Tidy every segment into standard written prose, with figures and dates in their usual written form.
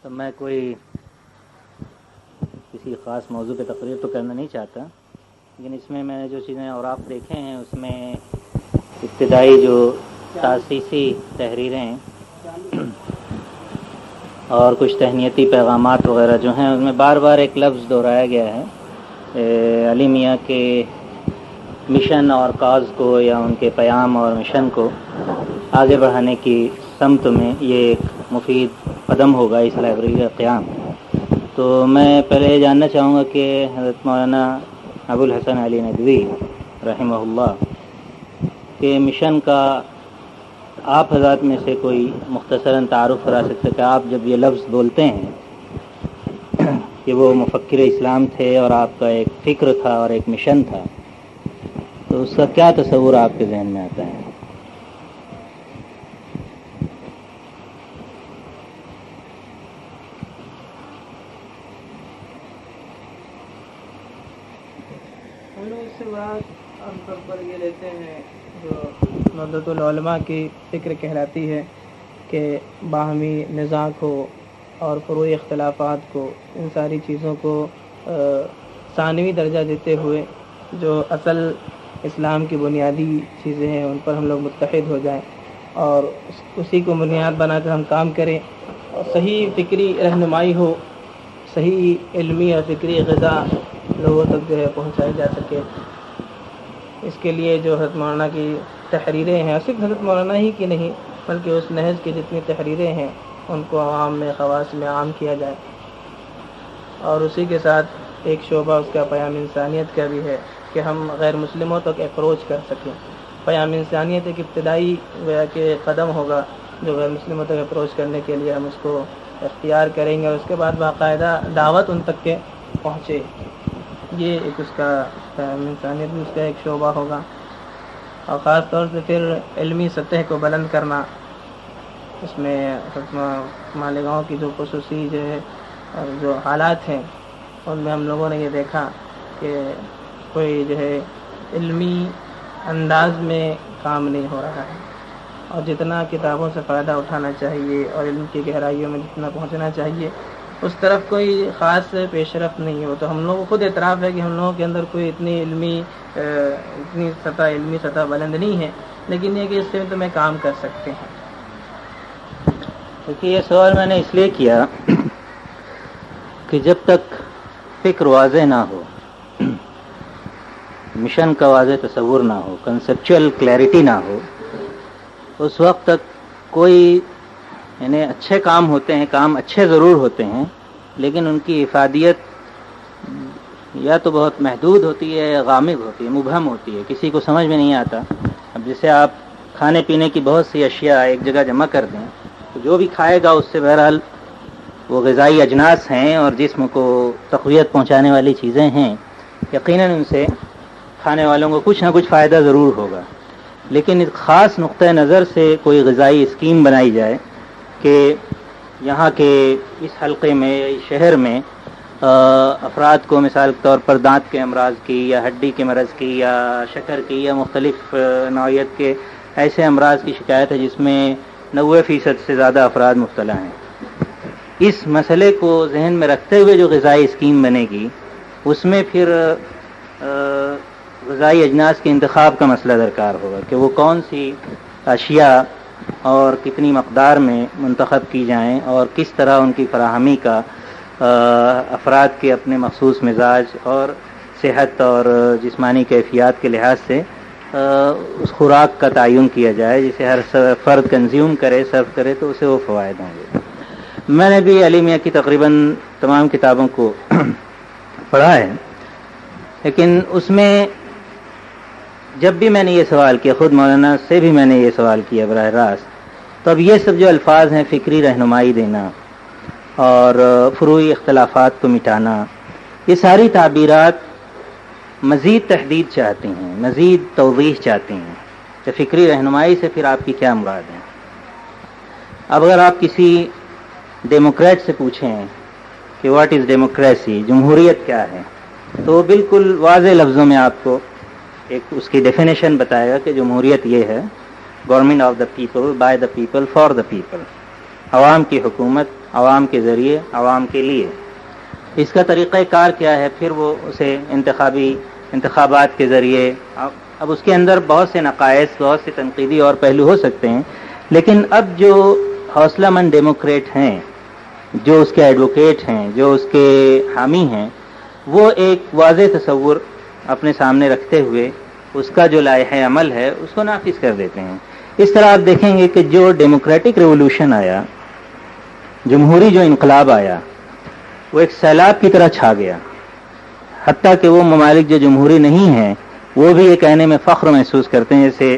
تو میں کوئی کسی خاص موضوع پہ تقریر تو کرنا نہیں چاہتا، لیکن اس میں نے جو چیزیں اور آپ دیکھے ہیں اس میں ابتدائی جو تاسیسی تحریریں اور کچھ تہنیتی پیغامات وغیرہ جو ہیں ان میں بار بار ایک لفظ دہرایا گیا ہے علی میاں کے مشن اور کاز کو یا ان کے پیام اور مشن کو آگے بڑھانے کی سمت میں یہ ایک مفید قدم ہوگا اس لائبریری کا قیام۔ تو میں پہلے یہ جاننا چاہوں گا کہ حضرت مولانا ابوالحسن علی ندوی رحمہ اللہ کے مشن کا آپ حضرات میں سے کوئی مختصراً تعارف کرا سکتے کہ آپ جب یہ لفظ بولتے ہیں کہ وہ مفکر اسلام تھے اور آپ کا ایک فکر تھا اور ایک مشن تھا، تو اس کا کیا تصور آپ کے ذہن میں آتا ہے؟ ہم لوگ اس سے مراد عام طور پر یہ لیتے ہیں جو مدت العلماء کی فکر کہلاتی ہے کہ باہمی نزاع کو اور فروعی اختلافات کو، ان ساری چیزوں کو ثانوی درجہ دیتے ہوئے جو اصل اسلام کی بنیادی چیزیں ہیں ان پر ہم لوگ متحد ہو جائیں اور اسی کو بنیاد بنا کر ہم کام کریں اور صحیح فکری رہنمائی ہو، صحیح علمی اور فکری غذا لوگوں تک جو ہے پہنچائی جا سکے۔ اس کے لیے جو حضرت مولانا کی تحریریں ہیں، صرف حضرت مولانا ہی کی نہیں بلکہ اس نہج کی جتنی تحریریں ہیں ان کو عوام میں، خواص میں عام کیا جائے، اور اسی کے ساتھ ایک شعبہ اس کا پیام انسانیت کا بھی ہے کہ ہم غیر مسلموں تک اپروچ کر سکیں۔ پیام انسانیت ایک ابتدائی گویا کہ قدم ہوگا جو غیر مسلموں تک اپروچ کرنے کے لیے ہم اس کو اختیار کریں گے، اور اس کے بعد باقاعدہ دعوت ان تک کے پہنچے۔ یہ ایک اس کا پیام انسانیت میں اس کا ایک شعبہ ہوگا، اور خاص طور سے پھر علمی سطح کو بلند کرنا۔ اس میں مالیگاؤں کی جو خصوصی جو ہے جو حالات ہیں ان میں ہم لوگوں نے یہ دیکھا کہ کوئی جو ہے علمی انداز میں کام نہیں ہو رہا ہے، اور جتنا کتابوں سے فائدہ اٹھانا چاہیے اور علم کی گہرائیوں میں جتنا پہنچنا چاہیے اس طرف کوئی خاص پیش رفت نہیں ہو۔ تو ہم لوگوں کو خود اعتراف ہے کہ ہم لوگوں کے اندر کوئی اتنی علمی سطح بلند نہیں ہے، لیکن یہ کہ اس سے تو میں کام کر سکتے ہیں۔ کیونکہ یہ سوال میں نے اس لیے کیا کہ جب تک فکر واضح نہ ہو، مشن کا واضح تصور نہ ہو، کنسیپچل کلیئرٹی نہ ہو، اس وقت تک کوئی یعنی اچھے کام ہوتے ہیں، کام اچھے ضرور ہوتے ہیں، لیکن ان کی افادیت یا تو بہت محدود ہوتی ہے یا غامض ہوتی ہے، مبہم ہوتی ہے، کسی کو سمجھ میں نہیں آتا۔ اب جیسے آپ کھانے پینے کی بہت سی اشیاء ایک جگہ جمع کر دیں تو جو بھی کھائے گا اس سے بہرحال وہ غذائی اجناس ہیں اور جسم کو تقویت پہنچانے والی چیزیں ہیں، یقیناً ان سے کھانے والوں کو کچھ نہ کچھ فائدہ ضرور ہوگا، لیکن ایک خاص نقطۂ نظر سے کوئی غذائی اسکیم بنائی جائے کہ یہاں کے اس حلقے میں یا اس شہر میں افراد کو مثال کے طور پر دانت کے امراض کی یا ہڈی کے مرض کی یا شکر کی یا مختلف نوعیت کے ایسے امراض کی شکایت ہے جس میں 90% سے زیادہ افراد مبتلا ہیں۔ اس مسئلے کو ذہن میں رکھتے ہوئے جو غذائی اسکیم بنے گی اس میں پھر غذائی اجناس کے انتخاب کا مسئلہ درکار ہوگا کہ وہ کون سی اشیاء اور کتنی مقدار میں منتخب کی جائیں اور کس طرح ان کی فراہمی کا افراد کے اپنے مخصوص مزاج اور صحت اور جسمانی کیفیات کے لحاظ سے اس خوراک کا تعین کیا جائے جسے ہر فرد کنزیوم کرے، سرو کرے تو اسے وہ فوائد ہوں گے۔ میں نے بھی علی میاں کی تقریباً تمام کتابوں کو پڑھا ہے، لیکن اس میں جب بھی میں نے یہ سوال کیا، خود مولانا سے بھی میں نے یہ سوال کیا براہ راست، تو اب یہ سب جو الفاظ ہیں، فکری رہنمائی دینا اور فروعی اختلافات کو مٹانا، یہ ساری تعبیرات مزید تحدید چاہتی ہیں، مزید توضیح چاہتی ہیں کہ فکری رہنمائی سے پھر آپ کی کیا مراد ہے۔ اب اگر آپ کسی ڈیموکریٹ سے پوچھیں کہ واٹ از ڈیموکریسی، جمہوریت کیا ہے، تو وہ بالکل واضح لفظوں میں آپ کو ایک اس کی ڈیفینیشن بتائے گا کہ جمہوریت یہ ہے: government of the people, by the people, for the people, عوام کی حکومت عوام کے ذریعے عوام کے لیے. اس کا طریقہ کار کیا ہے؟ پھر وہ اسے انتخابات کے ذریعے. اب اس کے اندر بہت سے نقائص، بہت سے تنقیدی اور پہلو ہو سکتے ہیں، لیکن اب جو حوصلہ مند ڈیموکریٹ ہیں، جو اس کے ایڈوکیٹ ہیں، جو اس کے حامی ہیں، وہ ایک واضح تصور اپنے سامنے رکھتے ہوئے اس کا جو لائحہ عمل ہے اس کو نافذ کر دیتے ہیں. اس طرح آپ دیکھیں گے کہ جو ڈیموکریٹک ریولوشن آیا، جمہوری جو انقلاب آیا، وہ ایک سیلاب کی طرح چھا گیا. حتیٰ کہ وہ ممالک جو جمہوری نہیں ہیں وہ بھی یہ کہنے میں فخر محسوس کرتے ہیں جیسے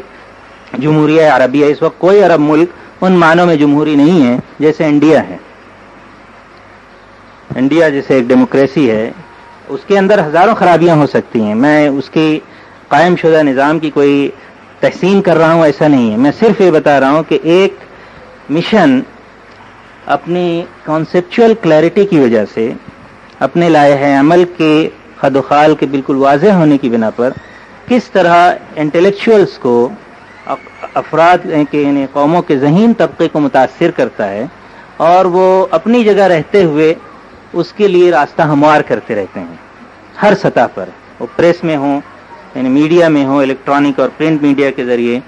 جمہوریہ عربیہ. اس وقت کوئی عرب ملک ان معنوں میں جمہوری نہیں ہے جیسے انڈیا ہے. انڈیا جیسے ایک ڈیموکریسی ہے، اس کے اندر ہزاروں خرابیاں ہو سکتی ہیں. میں اس کی قائم شدہ نظام کی کوئی تحسین کر رہا ہوں، ایسا نہیں ہے. میں صرف یہ بتا رہا ہوں کہ ایک مشن اپنی کانسیپچول کلیئرٹی کی وجہ سے، اپنے لائحہ عمل کے خد و خال کے بالکل واضح ہونے کی بنا پر کس طرح انٹلیکچوئلس کو، افراد کے یعنی قوموں کے ذہین طبقے کو متاثر کرتا ہے، اور وہ اپنی جگہ رہتے ہوئے اس کے لیے راستہ ہموار کرتے رہتے ہیں ہر سطح پر. وہ پریس میں ہوں، یعنی میڈیا میں ہوں، الیکٹرانک اور پرنٹ میڈیا کے ذریعے،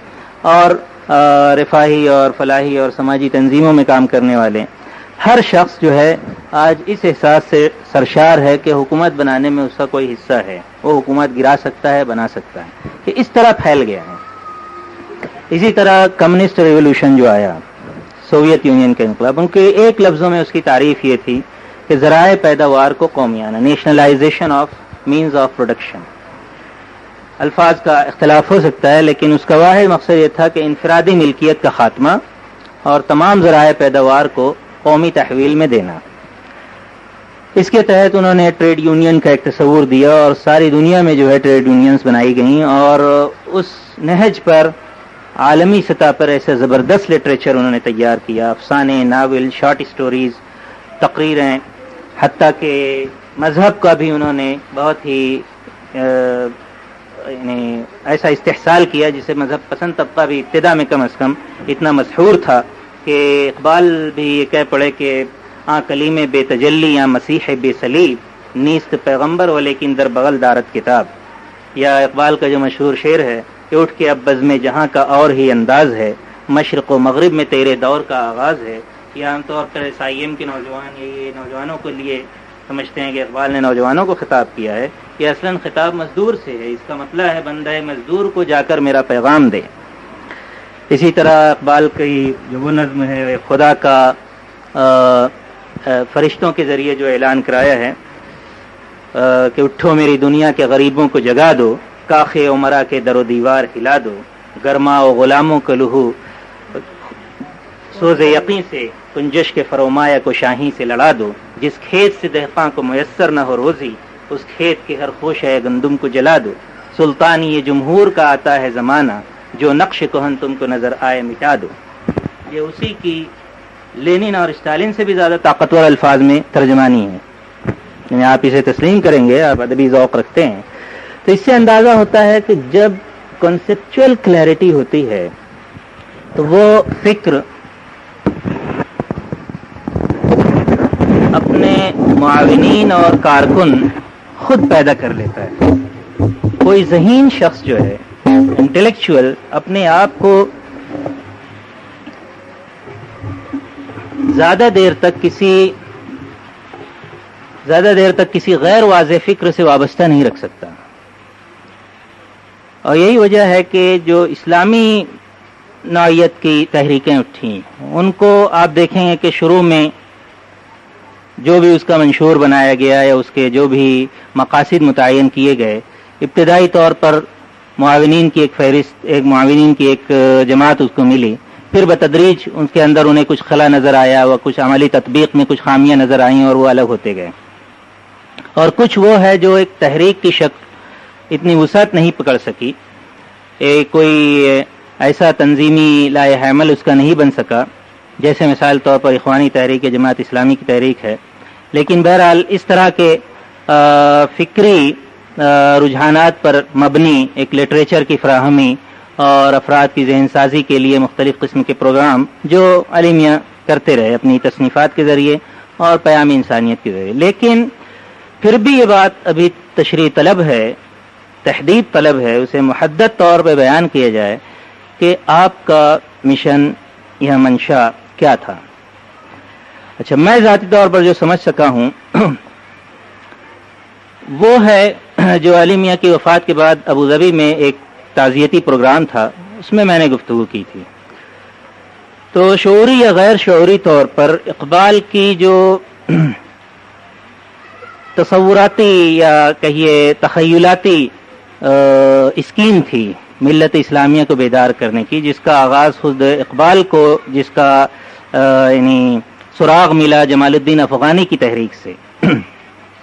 اور رفاہی اور فلاحی اور سماجی تنظیموں میں کام کرنے والے. ہر شخص جو ہے آج اس احساس سے سرشار ہے کہ حکومت بنانے میں اس کا کوئی حصہ ہے، وہ حکومت گرا سکتا ہے، بنا سکتا ہے. کہ اس طرح پھیل گیا ہے. اسی طرح کمیونسٹ ریولوشن جو آیا، سوویت یونین کا انقلاب، ان کے ایک لفظوں میں اس کی تعریف یہ تھی کہ ذرائع پیداوار کو قومیانہ، nationalisation of means of production. الفاظ کا اختلاف ہو سکتا ہے لیکن اس کا واحد مقصد یہ تھا کہ انفرادی ملکیت کا خاتمہ اور تمام ذرائع پیداوار کو قومی تحویل میں دینا. اس کے تحت انہوں نے ٹریڈ یونین کا ایک تصور دیا اور ساری دنیا میں جو ہے ٹریڈ یونینز بنائی گئیں، اور اس نہج پر عالمی سطح پر ایسے زبردست لٹریچر انہوں نے تیار کیا، افسانے، ناول، شارٹ سٹوریز، تقریریں، حتیٰ کہ مذہب کا بھی انہوں نے بہت ہی یعنی ایسا استحصال کیا جسے مذہب پسند طبقہ بھی ابتدا میں کم از کم اتنا مسحور تھا کہ اقبال بھی یہ کہہ پڑے کہ کلیم بے تجلی یا مسیح بے صلیب نیست پیغمبر و لیکن در بغل دارت کتاب. یا اقبال کا جو مشہور شعر ہے کہ اٹھ کے اب بزم جہاں کا اور ہی انداز ہے، مشرق و مغرب میں تیرے دور کا آغاز ہے. یہ عام طور پر SIM کے نوجوان یہ نوجوانوں کے لیے سمجھتے ہیں کہ اقبال نے نوجوانوں کو خطاب کیا ہے. یہ اصلاً خطاب مزدور سے ہے. اس کا مطلب ہے بندہ مزدور کو جا کر میرا پیغام دے. اسی طرح اقبال کی جو وہ نظم ہے خدا کا فرشتوں کے ذریعے جو اعلان کرایا ہے کہ اٹھو میری دنیا کے غریبوں کو جگا دو، کاخ عمرہ کے در و دیوار ہلا دو، گرما و غلاموں کا لہو سوز یقین سے کنجش کے فرومایا کو شاہی سے لڑا دو، جس کھیت سے دہقاں کو میسر نہ ہو روزی، اس کھیت کے ہر خوش ہے گندم کو جلا دو، سلطانی یہ جمہور کا آتا ہے زمانہ، جو نقش کہن تم کو نظر آئے مٹا دو. یہ اسی کی لینن اور اسٹالن سے بھی زیادہ طاقتور الفاظ میں ترجمانی ہے. یعنی آپ اسے تسلیم کریں گے، آپ ادبی ذوق رکھتے ہیں تو اس سے اندازہ ہوتا ہے کہ جب کنسیپچول کلیئرٹی ہوتی ہے تو وہ فکر اپنے معاونین اور کارکن خود پیدا کر لیتا ہے. کوئی ذہین شخص جو ہے انٹلیکچوئل اپنے آپ کو زیادہ دیر تک کسی غیر واضح فکر سے وابستہ نہیں رکھ سکتا. اور یہی وجہ ہے کہ جو اسلامی نوعیت کی تحریکیں اٹھیں ان کو آپ دیکھیں گے کہ شروع میں جو بھی اس کا منشور بنایا گیا یا اس کے جو بھی مقاصد متعین کیے گئے، ابتدائی طور پر معاونین کی ایک فہرست، ایک معاونین کی ایک جماعت اس کو ملی. پھر بتدریج ان کے اندر انہیں کچھ خلا نظر آیا اور کچھ عملی تطبیق میں کچھ خامیاں نظر آئیں اور وہ الگ ہوتے گئے. اور کچھ وہ ہے جو ایک تحریک کی شکل اتنی وسعت نہیں پکڑ سکی، کوئی ایسا تنظیمی لائحہ عمل اس کا نہیں بن سکا جیسے مثال طور پر اخوانی تحریک یا جماعت اسلامی کی تحریک ہے. لیکن بہرحال اس طرح کے فکری رجحانات پر مبنی ایک لٹریچر کی فراہمی اور افراد کی ذہن سازی کے لیے مختلف قسم کے پروگرام جو علی میاں کرتے رہے اپنی تصنیفات کے ذریعے اور پیام انسانیت کے ذریعے. لیکن پھر بھی یہ بات ابھی تشریح طلب ہے، تحدید طلب ہے، اسے محدد طور پہ بیان کیا جائے کہ آپ کا مشن یا منشا کیا تھا. اچھا، میں ذاتی طور پر جو سمجھ سکا ہوں وہ ہے جو علی میاں کی وفات کے بعد ابوظبی میں ایک تعزیتی پروگرام تھا، اس میں نے گفتگو کی تھی. تو شعوری یا غیر شعوری طور پر اقبال کی جو تصوراتی یا کہیے تخیلاتی اسکیم تھی ملت اسلامیہ کو بیدار کرنے کی، جس کا آغاز خود اقبال کو، جس کا یعنی سراغ ملا جمال الدین افغانی کی تحریک سے،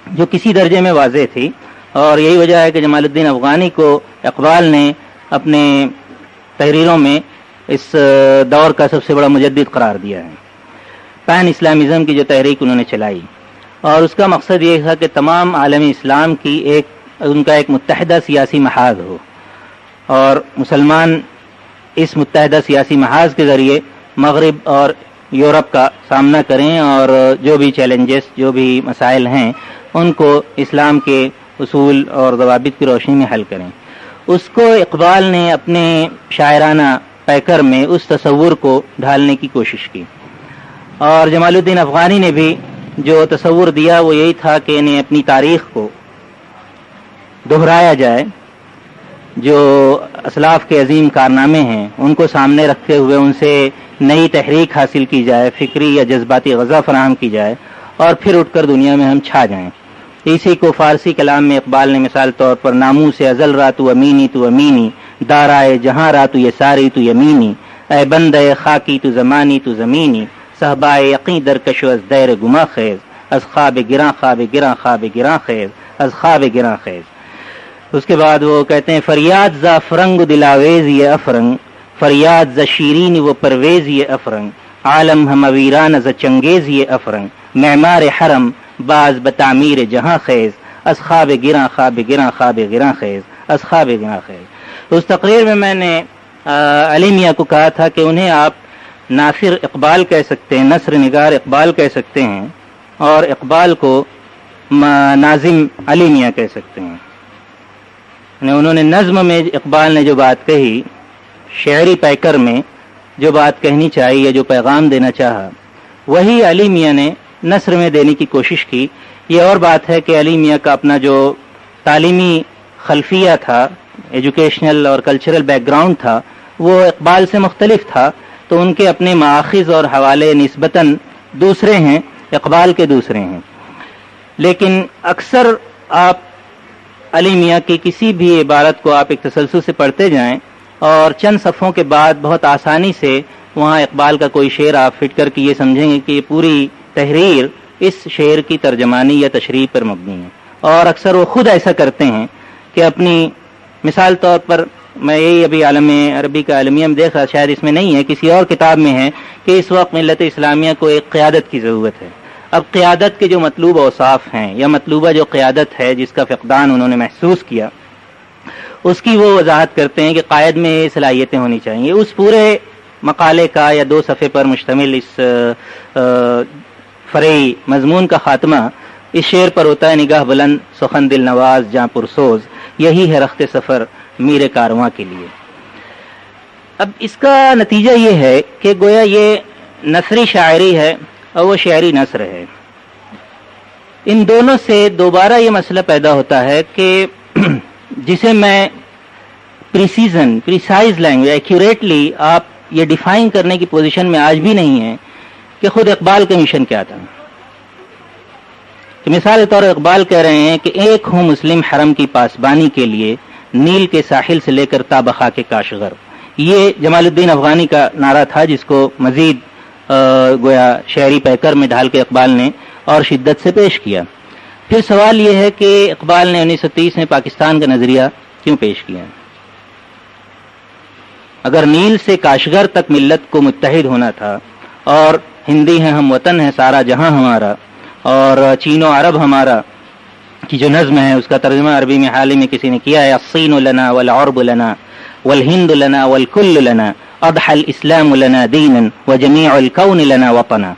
جو کسی درجے میں واضح تھی. اور یہی وجہ ہے کہ جمال الدین افغانی کو اقبال نے اپنے تحریروں میں اس دور کا سب سے بڑا مجدد قرار دیا ہے. پین اسلامزم کی جو تحریک انہوں نے چلائی، اور اس کا مقصد یہ تھا کہ تمام عالمی اسلام کی ان کا ایک متحدہ سیاسی محاذ ہو، اور مسلمان اس متحدہ سیاسی محاذ کے ذریعے مغرب اور یورپ کا سامنا کریں، اور جو بھی چیلنجز، جو بھی مسائل ہیں ان کو اسلام کے اصول اور ضوابط کی روشنی میں حل کریں. اس کو اقبال نے اپنے شاعرانہ پیکر میں اس تصور کو ڈھالنے کی کوشش کی. اور جمال الدین افغانی نے بھی جو تصور دیا وہ یہی تھا کہ انہیں اپنی تاریخ کو دہرایا جائے، جو اسلاف کے عظیم کارنامے ہیں ان کو سامنے رکھتے ہوئے ان سے نئی تحریک حاصل کی جائے، فکری یا جذباتی غذا فراہم کی جائے، اور پھر اٹھ کر دنیا میں ہم چھا جائیں. اسی کو فارسی کلام میں اقبال نے مثال طور پر ناموس ازل را تو امینی تو امینی، دارائے جہاں را تو یساری تو یمینی، اے بندے خاکی تو زمانی تو زمینی، صحبائے یقین درکش و از دیر گما خیز، از خواب گراں خواب گراں خواب گراں خیز، از خواب گراں خیز. اس کے بعد وہ کہتے ہیں فریاد ز افرنگ دلاویز یہ افرنگ، فریاد ز شیرین و پرویز یہ افرنگ، عالم ہم ویران ز چنگیز یہ افرنگ، معمار حرم باز بتعمیر جہاں خیز، از خواب گراں خواب گراں خواب گراں خیز، از خواب گراں خیز. اس تقریر میں نے علی میاں کو کہا تھا کہ انہیں آپ ناصر اقبال کہہ سکتے ہیں، نثر نگار اقبال کہہ سکتے ہیں، اور اقبال کو ناظم علی میاں کہہ سکتے ہیں. انہوں نے نظم میں اقبال نے جو بات کہی، شعری پیکر میں جو بات کہنی چاہیے یا جو پیغام دینا چاہا، وہی علی میاں نے نثر میں دینے کی کوشش کی. یہ اور بات ہے کہ علی میاں کا اپنا جو تعلیمی خلفیہ تھا، ایجوکیشنل اور کلچرل بیک گراؤنڈ تھا، وہ اقبال سے مختلف تھا، تو ان کے اپنے مآخذ اور حوالے نسبتاً دوسرے ہیں، اقبال کے دوسرے ہیں. لیکن اکثر آپ علی میاں کی کسی بھی عبارت کو آپ ایک تسلسل سے پڑھتے جائیں اور چند صفحوں کے بعد بہت آسانی سے وہاں اقبال کا کوئی شعر آپ فٹ کر کے یہ سمجھیں گے کہ یہ پوری تحریر اس شعر کی ترجمانی یا تشریح پر مبنی ہے. اور اکثر وہ خود ایسا کرتے ہیں کہ اپنی مثال طور پر میں یہی ابھی عالم عربی کا عالمیہ میں دیکھ رہا، شاید اس میں نہیں ہے، کسی اور کتاب میں ہے کہ اس وقت ملت اسلامیہ کو ایک قیادت کی ضرورت ہے. اب قیادت کے جو مطلوب اوصاف ہیں یا مطلوبہ جو قیادت ہے جس کا فقدان انہوں نے محسوس کیا، اس کی وہ وضاحت کرتے ہیں کہ قائد میں یہ صلاحیتیں ہونی چاہیے. اس پورے مقالے کا یا 2 صفحے پر مشتمل اس فرعی مضمون کا خاتمہ اس شعر پر ہوتا ہے، نگاہ بلند سخن دل نواز جاں پرسوز، یہی ہے رخت سفر میر کارواں کے لیے. اب اس کا نتیجہ یہ ہے کہ گویا یہ نثری شاعری ہے اور وہ شعری نثر ہے. ان دونوں سے دوبارہ یہ مسئلہ پیدا ہوتا ہے کہ جسے میں پریسائز لینگویج ایکوریٹلی آپ یہ ڈیفائن کرنے کی پوزیشن میں آج بھی نہیں ہے کہ خود اقبال کا مشن کیا تھا. کہ مثال طور اقبال کہہ رہے ہیں کہ ایک ہوں مسلم حرم کی پاسبانی کے لیے، نیل کے ساحل سے لے کر تا بخا کے کاشغر. یہ جمال الدین افغانی کا نعرہ تھا جس کو مزید گویا شعری پیکر میں ڈھال کے اقبال نے اور شدت سے پیش کیا. پھر سوال یہ ہے کہ اقبال نے 1930 میں پاکستان کا نظریہ کیوں پیش کیا؟ اگر نیل سے کاشغر تک ملت کو متحد ہونا تھا اور ہندی ہیں ہم وطن ہے سارا جہاں ہمارا، اور چین و عرب ہمارا کی جو نظم ہے اس کا ترجمہ عربی میں حال ہی میں کسی نے کیا ہے، الصین لنا والعرب لنا والہند لنا والکل لنا اضحى الاسلام لنا دینا وجميع الكون لنا وطنا.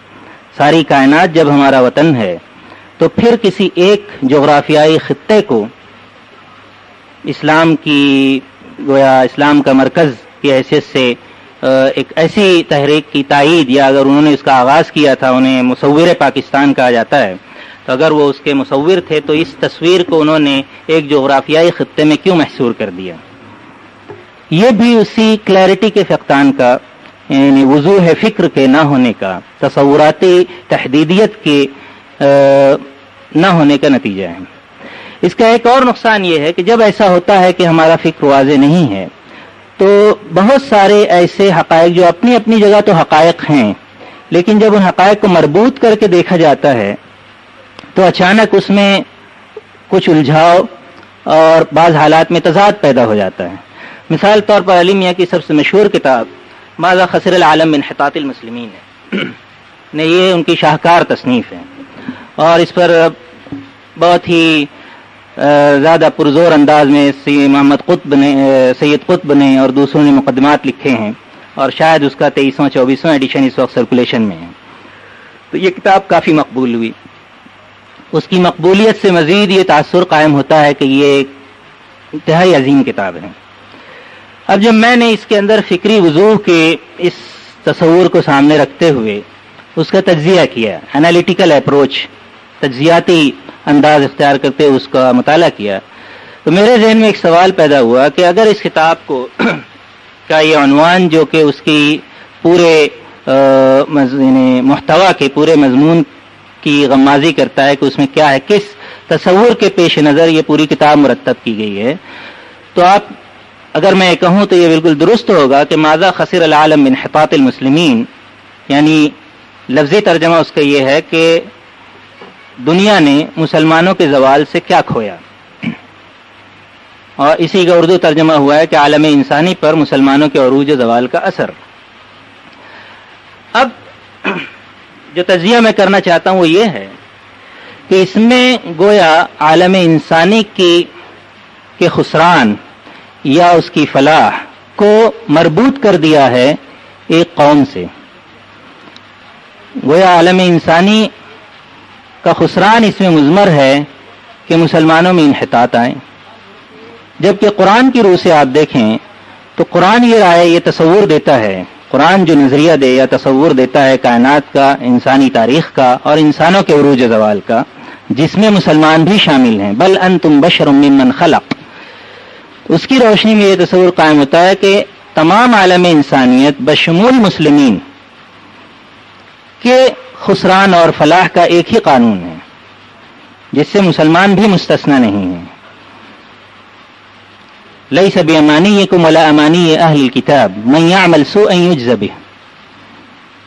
ساری کائنات جب ہمارا وطن ہے تو پھر کسی ایک جغرافیائی خطے کو اسلام کی گویا اسلام کا مرکز کی حیثیت سے ایک ایسی تحریک کی تائید، یا اگر انہوں نے اس کا آغاز کیا تھا، انہیں مصور پاکستان کہا جاتا ہے، تو اگر وہ اس کے مصور تھے تو اس تصویر کو انہوں نے ایک جغرافیائی خطے میں کیوں محصور کر دیا؟ یہ بھی اسی کلیئرٹی کے فقدان کا، یعنی وضوح فکر کے نہ ہونے کا، تصوراتی تحدیدیت کے نہ ہونے کا نتیجہ ہے. اس کا ایک اور نقصان یہ ہے کہ جب ایسا ہوتا ہے کہ ہمارا فکر واضح نہیں ہے تو بہت سارے ایسے حقائق جو اپنی اپنی جگہ تو حقائق ہیں، لیکن جب ان حقائق کو مربوط کر کے دیکھا جاتا ہے تو اچانک اس میں کچھ الجھاؤ اور بعض حالات میں تضاد پیدا ہو جاتا ہے. مثال طور پر علی میاں کی سب سے مشہور کتاب ماذا خسر العالم من انحطاط المسلمین ہے، یہ ان کی شاہکار تصنیف ہے، اور اس پر بہت ہی زیادہ پرزور انداز میں سید قطب نے اور دوسروں نے مقدمات لکھے ہیں، اور شاید اس کا 23واں 24واں ایڈیشن اس وقت سرکولیشن میں ہے. تو یہ کتاب کافی مقبول ہوئی. اس کی مقبولیت سے مزید یہ تاثر قائم ہوتا ہے کہ یہ ایک انتہائی عظیم کتاب ہے. اب جب میں نے اس کے اندر فکری وضوح کے اس تصور کو سامنے رکھتے ہوئے اس کا تجزیہ کیا، انالیٹیکل اپروچ، تجزیاتی انداز اختیار کرتے اس کا مطالعہ کیا، تو میرے ذہن میں ایک سوال پیدا ہوا کہ اگر اس کتاب کو کا یہ عنوان جو کہ اس کی پورے محتوا کے پورے مضمون کی غمازی کرتا ہے کہ اس میں کیا ہے، کس تصور کے پیش نظر یہ پوری کتاب مرتب کی گئی ہے، تو آپ اگر میں کہوں تو یہ بالکل درست ہوگا کہ ماذا خسر العالم من انحطاط المسلمین، یعنی لفظی ترجمہ اس کا یہ ہے کہ دنیا نے مسلمانوں کے زوال سے کیا کھویا، اور اسی کا اردو ترجمہ ہوا ہے کہ عالم انسانی پر مسلمانوں کے عروج زوال کا اثر. اب جو تجزیہ میں کرنا چاہتا ہوں وہ یہ ہے کہ اس میں گویا عالم انسانی کے خسران یا اس کی فلاح کو مربوط کر دیا ہے ایک قوم سے. گویا عالم انسانی کا خسران اس میں مضمر ہے کہ مسلمانوں میں انحطاط آئے، جبکہ قرآن کی روح سے آپ دیکھیں تو قرآن یہ رائے یہ تصور دیتا ہے، قرآن جو نظریہ دے یا تصور دیتا ہے کائنات کا، انسانی تاریخ کا اور انسانوں کے عروج زوال کا، جس میں مسلمان بھی شامل ہیں، بل انتم بشر ممن خلق، اس کی روشنی میں یہ تصور قائم ہوتا ہے کہ تمام عالم انسانیت بشمول مسلمین کے خسران اور فلاح کا ایک ہی قانون ہے، جس سے مسلمان بھی مستثنی نہیں ہیں. لیس بامانیکم ولا امانی اہل الکتاب من یعمل سوءا یجز بہ،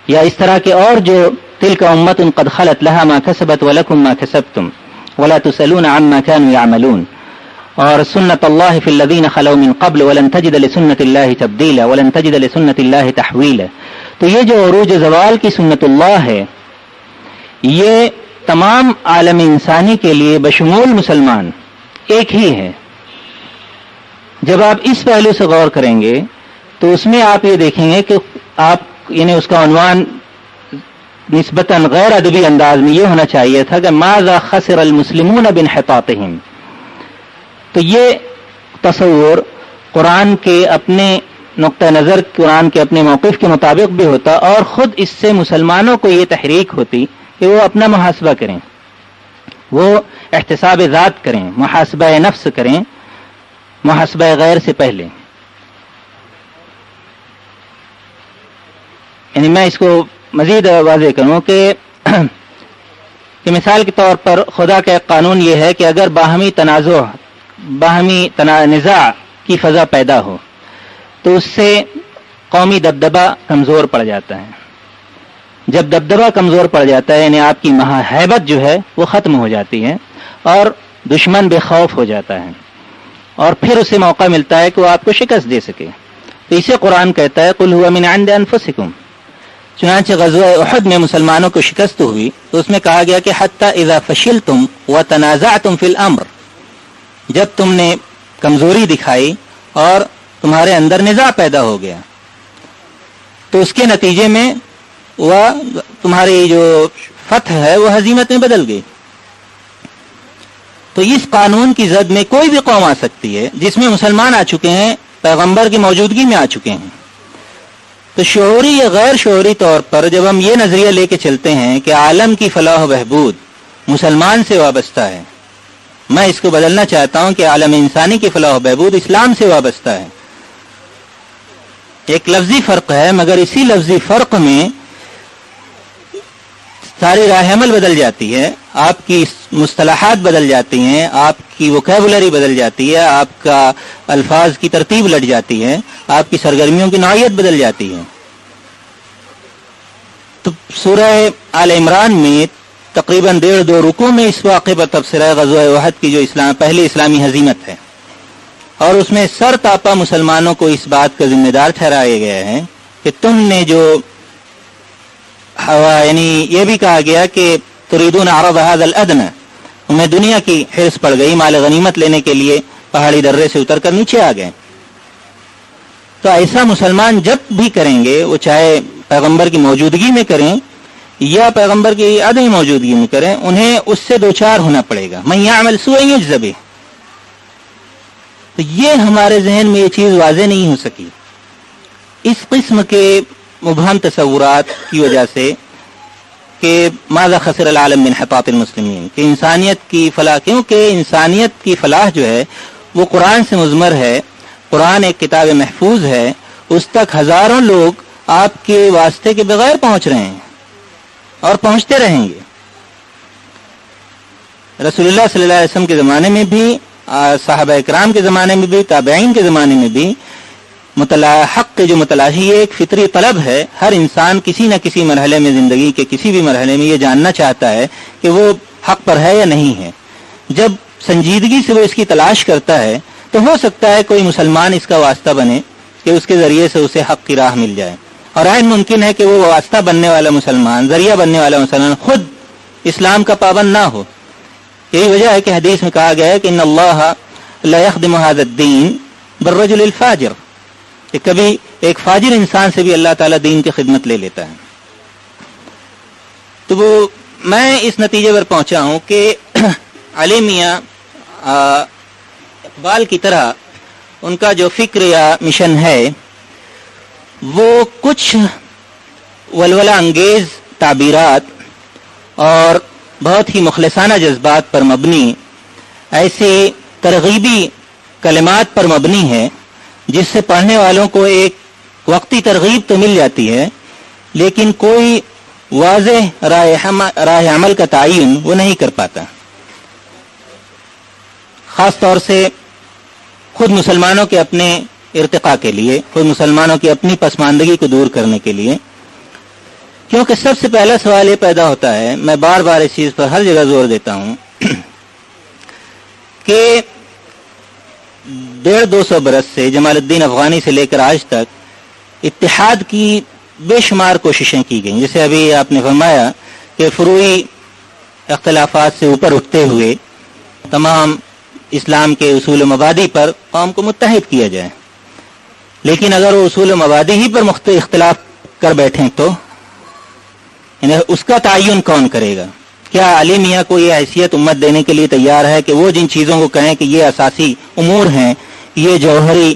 یا اس طرح کے اور جو تلک امۃ قد خلت لها ما کسبت ولکم ما کسبتم ولا تسألون عما كانوا يعملون، اور سنت اللہ فی الذین خلوا من قبل ولن تجد لسنت اللہ تبدیلا ولن تجد لسنت اللہ تحویلا. تو یہ جو عروج زوال کی سنت اللہ ہے یہ تمام عالم انسانی کے لیے بشمول مسلمان ایک ہی ہے. جب آپ اس پہلو سے غور کریں گے تو اس میں آپ یہ دیکھیں گے کہ آپ یعنی اس کا عنوان نسبتاً غیر ادبی انداز میں یہ ہونا چاہیے تھا کہ ماذا خسر المسلمون بانحطاطہم. تو یہ تصور قرآن کے اپنے نقطہ نظر، قرآن کے اپنے موقف کے مطابق بھی ہوتا، اور خود اس سے مسلمانوں کو یہ تحریک ہوتی کہ وہ اپنا محاسبہ کریں، وہ احتساب ذات کریں، محاسبہ نفس کریں محاسبہ غیر سے پہلے. یعنی میں اس کو مزید واضح کروں کہ مثال کے طور پر خدا کا ایک قانون یہ ہے کہ اگر باہمی تنازع، باہمی نزاع کی فضا پیدا ہو تو اس سے قومی دبدبہ کمزور پڑ جاتا ہے. جب دبدبہ کمزور پڑ جاتا ہے یعنی آپ کی ہیبت جو ہے وہ ختم ہو جاتی ہے اور دشمن بے خوف ہو جاتا ہے، اور پھر اسے موقع ملتا ہے کہ وہ آپ کو شکست دے سکے. تو اسے قرآن کہتا ہے قل هو من عند انفسکم. چنانچہ غزوہ احد میں مسلمانوں کو شکست ہوئی تو اس میں کہا گیا کہ حتی اذا فشلتم وتنازعتم فی الامر، جب تم نے کمزوری دکھائی اور تمہارے اندر نزاع پیدا ہو گیا تو اس کے نتیجے میں وہ تمہاری جو فتح ہے وہ ہزیمت میں بدل گئی. تو اس قانون کی زد میں کوئی بھی قوم آ سکتی ہے جس میں مسلمان آ چکے ہیں، پیغمبر کی موجودگی میں آ چکے ہیں. تو شعوری یا غیر شعوری طور پر جب ہم یہ نظریہ لے کے چلتے ہیں کہ عالم کی فلاح و بہبود مسلمان سے وابستہ ہے، میں اس کو بدلنا چاہتا ہوں کہ عالم انسانی کی فلاح و بہبود اسلام سے وابستہ ہے. ایک لفظی فرق ہے، مگر اسی لفظی فرق میں ساری راہ عمل بدل جاتی ہے، آپ کی مصطلحات بدل جاتی ہیں، آپ کی ووکیبولری بدل جاتی ہے، آپ کا الفاظ کی ترتیب لٹ جاتی ہے، آپ کی سرگرمیوں کی نوعیت بدل جاتی ہے. تو سورہ آل عمران میں تقریباً 1.5-2 رکوع میں اس واقعے پر تبصرہ غزوہ احد کی جو پہلی اسلامی ہزیمت ہے، اور اس میں سر تاپا مسلمانوں کو اس بات کا ذمہ دار ٹھہرایا گیا ہے کہ تم نے جو یعنی یہ بھی کہا گیا کہ تريدون عرض هذا الادنى، انہیں دنیا کی حرص پڑ گئی، مال غنیمت لینے کے لیے پہاڑی درے سے اتر کر نیچے آ گئے. تو ایسا مسلمان جب بھی کریں گے، وہ چاہے پیغمبر کی موجودگی میں کریں یا پیغمبر کی عدم موجودگی میں کریں، انہیں اس سے دوچار ہونا پڑے گا. من يعمل سوءا يجز به. تو یہ ہمارے ذہن میں یہ چیز واضح نہیں ہو سکی. اس قسم کے مبہم تصورات کی وجہ سے کہ ماذا خسر العالم من حطاط المسلمین، کہ انسانیت کی فلاح، کیونکہ انسانیت کی فلاح جو ہے وہ قرآن سے مضمر ہے. قرآن ایک کتاب محفوظ ہے، اس تک ہزاروں لوگ آپ کے واسطے کے بغیر پہنچ رہے ہیں اور پہنچتے رہیں گے. رسول اللہ صلی اللہ علیہ وسلم کے زمانے میں بھی، صحابہ اکرام کے زمانے میں بھی، تابعین کے زمانے میں بھی حق کے جو متلاشی ہے، ایک فطری طلب ہے. ہر انسان کسی نہ کسی مرحلے میں، زندگی کے کسی بھی مرحلے میں یہ جاننا چاہتا ہے کہ وہ حق پر ہے یا نہیں ہے. جب سنجیدگی سے وہ اس کی تلاش کرتا ہے تو ہو سکتا ہے کوئی مسلمان اس کا واسطہ بنے کہ اس کے ذریعے سے اسے حق کی راہ مل جائے. اور عین ممکن ہے کہ وہ واسطہ بننے والا مسلمان، ذریعہ بننے والا مسلمان خود اسلام کا پابند نہ ہو. یہی وجہ ہے کہ حدیث میں کہا گیا ہے کہ ان اللہ لا يخدم هذا الدین بالرجل الفاجر، کہ کبھی ایک فاجر انسان سے بھی اللہ تعالیٰ دین کی خدمت لے لیتا ہے. تو وہ میں اس نتیجے پر پہنچا ہوں کہ علی میاں اقبال کی طرح ان کا جو فکر یا مشن ہے وہ کچھ ولولہ انگیز تعبیرات اور بہت ہی مخلصانہ جذبات پر مبنی، ایسے ترغیبی کلمات پر مبنی ہے جس سے پڑھنے والوں کو ایک وقتی ترغیب تو مل جاتی ہے، لیکن کوئی واضح راہ عمل کا تعین وہ نہیں کر پاتا. خاص طور سے خود مسلمانوں کے اپنے ارتقاء کے لیے، خود مسلمانوں کی اپنی پسماندگی کو دور کرنے کے لیے. کیونکہ سب سے پہلا سوال یہ پیدا ہوتا ہے، میں بار بار اس چیز پر ہر جگہ زور دیتا ہوں کہ 150-200 برس سے جمال الدین افغانی سے لے کر آج تک اتحاد کی بے شمار کوششیں کی گئیں. جیسے ابھی آپ نے فرمایا کہ فروعی اختلافات سے اوپر اٹھتے ہوئے تمام اسلام کے اصول و مبادی پر قوم کو متحد کیا جائے. لیکن اگر وہ اصول و مبادی ہی پر اختلاف کر بیٹھیں تو یعنی اس کا تعین کون کرے گا؟ کیا علی میاں کو یہ حیثیت امت دینے کے لیے تیار ہے کہ وہ جن چیزوں کو کہیں کہ یہ اساسی امور ہیں، یہ جوہری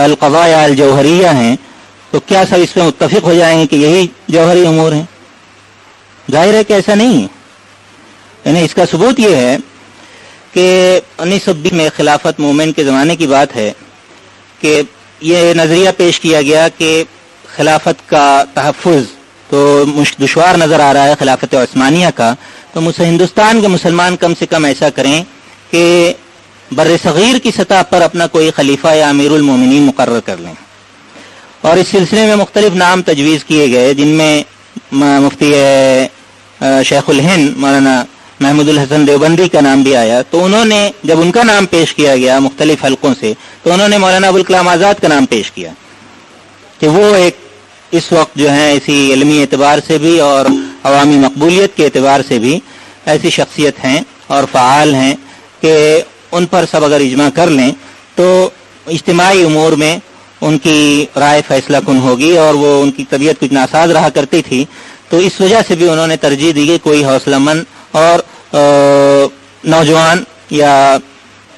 القضایا الجوہریہ ہیں، تو کیا سب اس پہ متفق ہو جائیں گے کہ یہی جوہری امور ہیں؟ ظاہر ہے کہ ایسا نہیں ہے. یعنی اس کا ثبوت یہ ہے کہ 1920 میں خلافت مومن کے زمانے کی بات ہے کہ یہ نظریہ پیش کیا گیا کہ خلافت کا تحفظ تو دشوار نظر آ رہا ہے خلافت عثمانیہ کا، تو ہندوستان کے مسلمان کم سے کم ایسا کریں کہ بر صغیر کی سطح پر اپنا کوئی خلیفہ یا امیر المومنین مقرر کر لیں. اور اس سلسلے میں مختلف نام تجویز کیے گئے، جن میں مفتی شیخ الہند مولانا محمود الحسن دیوبندی کا نام بھی آیا. تو انہوں نے جب ان کا نام پیش کیا گیا مختلف حلقوں سے، تو انہوں نے مولانا ابوالکلام آزاد کا نام پیش کیا کہ وہ ایک اس وقت جو ہے اسی علمی اعتبار سے بھی اور عوامی مقبولیت کے اعتبار سے بھی ایسی شخصیت ہیں اور فعال ہیں کہ ان پر سب اگر اجماع کر لیں تو اجتماعی امور میں ان کی رائے فیصلہ کن ہوگی، اور وہ ان کی طبیعت کچھ ناساز رہا کرتی تھی، تو اس وجہ سے بھی انہوں نے ترجیح دی کہ کوئی حوصلہ مند اور نوجوان یا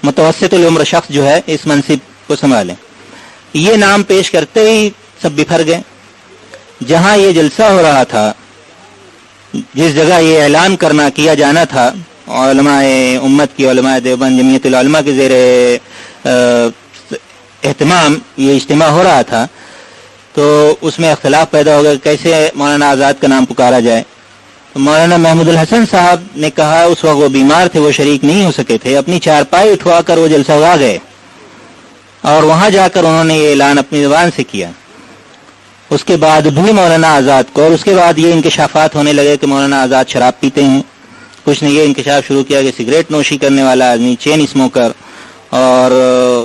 متوسط العمر شخص جو ہے اس منصب کو سنبھالیں۔ یہ نام پیش کرتے ہی سب بکھر گئے۔ جہاں یہ جلسہ ہو رہا تھا، جس جگہ یہ اعلان کیا جانا تھا، علماء امت کی، علماء دیوبند جمعیت العلماء کے زیر اہتمام یہ اجتماع ہو رہا تھا، تو اس میں اختلاف پیدا ہو گیا کہ کیسے مولانا آزاد کا نام پکارا جائے۔ تو مولانا محمود الحسن صاحب نے کہا، اس وقت وہ بیمار تھے، وہ شریک نہیں ہو سکے تھے، اپنی چارپائی اٹھوا کر وہ جلسہ گا گئے اور وہاں جا کر انہوں نے یہ اعلان اپنی زبان سے کیا۔ اس کے بعد بھی مولانا آزاد کو، اور اس کے بعد یہ انکشافات ہونے لگے کہ مولانا آزاد شراب پیتے ہیں، کچھ نے یہ انکشاف شروع کیا کہ سگریٹ نوشی کرنے والا آدمی، چین اسموکر، اور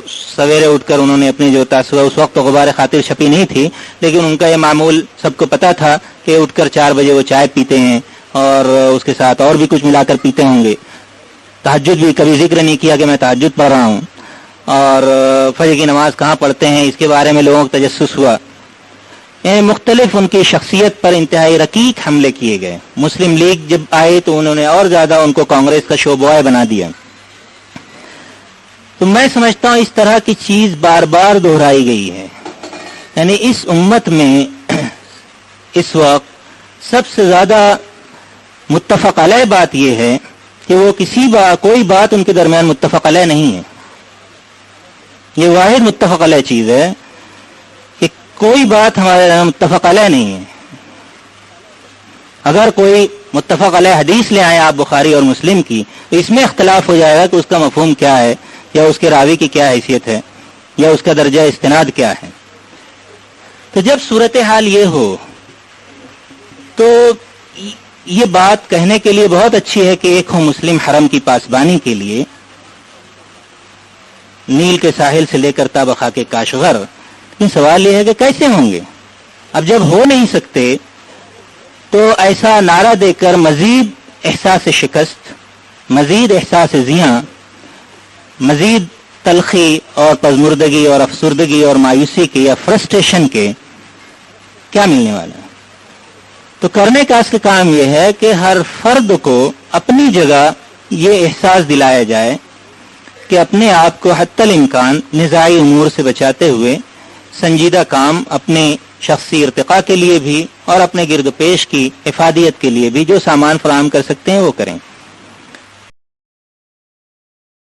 سویرے اٹھ کر انہوں نے اپنے جو تاثر، اس وقت تو غبار خاطر چھپی نہیں تھی، لیکن ان کا یہ معمول سب کو پتا تھا کہ اٹھ کر 4 بجے وہ چائے پیتے ہیں اور اس کے ساتھ اور بھی کچھ ملا کر پیتے ہوں گے۔ تہجد بھی کبھی ذکر نہیں کیا کہ میں تہجد پڑھ رہا ہوں، اور فجر کی نماز کہاں پڑھتے ہیں اس کے بارے میں لوگوں کو تجسس ہوا۔ یعنی مختلف ان کی شخصیت پر انتہائی رقیق حملے کیے گئے۔ مسلم لیگ جب آئے تو انہوں نے اور زیادہ ان کو کانگریس کا شو بوائے بنا دیا۔ تو میں سمجھتا ہوں اس طرح کی چیز بار بار دہرائی گئی ہے۔ یعنی اس امت میں اس وقت سب سے زیادہ متفق علیہ بات یہ ہے کہ وہ کوئی بات ان کے درمیان متفق علیہ نہیں ہے۔ یہ واحد متفق علیہ چیز ہے کہ کوئی بات ہمارے درمیان متفق علیہ نہیں ہے۔ اگر کوئی متفق علیہ حدیث لے آئے آپ بخاری اور مسلم کی، تو اس میں اختلاف ہو جائے گا کہ اس کا مفہوم کیا ہے، یا اس کے راوی کی کیا حیثیت ہے، یا اس کا درجہ استناد کیا ہے۔ تو جب صورتحال یہ ہو تو یہ بات کہنے کے لیے بہت اچھی ہے کہ ایک ہو مسلم حرم کی پاسبانی کے لیے، نیل کے ساحل سے لے کر تا بخا کے کاشغر۔ لیکن سوال یہ ہے کہ کیسے ہوں گے؟ اب جب ہو نہیں سکتے تو ایسا نعرہ دے کر مزید احساس شکست، مزید احساس زیاں، مزید تلخی اور پژمردگی اور افسردگی اور مایوسی کے یا فرسٹریشن کے کیا ملنے والا ہے؟ تو کرنے کا اصل کام یہ ہے کہ ہر فرد کو اپنی جگہ یہ احساس دلایا جائے کہ اپنے آپ کو حتی الامکان نزاعی امور سے بچاتے ہوئے سنجیدہ کام اپنے شخصی ارتقاء کے لیے بھی اور اپنے گرد و پیش کی افادیت کے لیے بھی جو سامان فراہم کر سکتے ہیں وہ کریں۔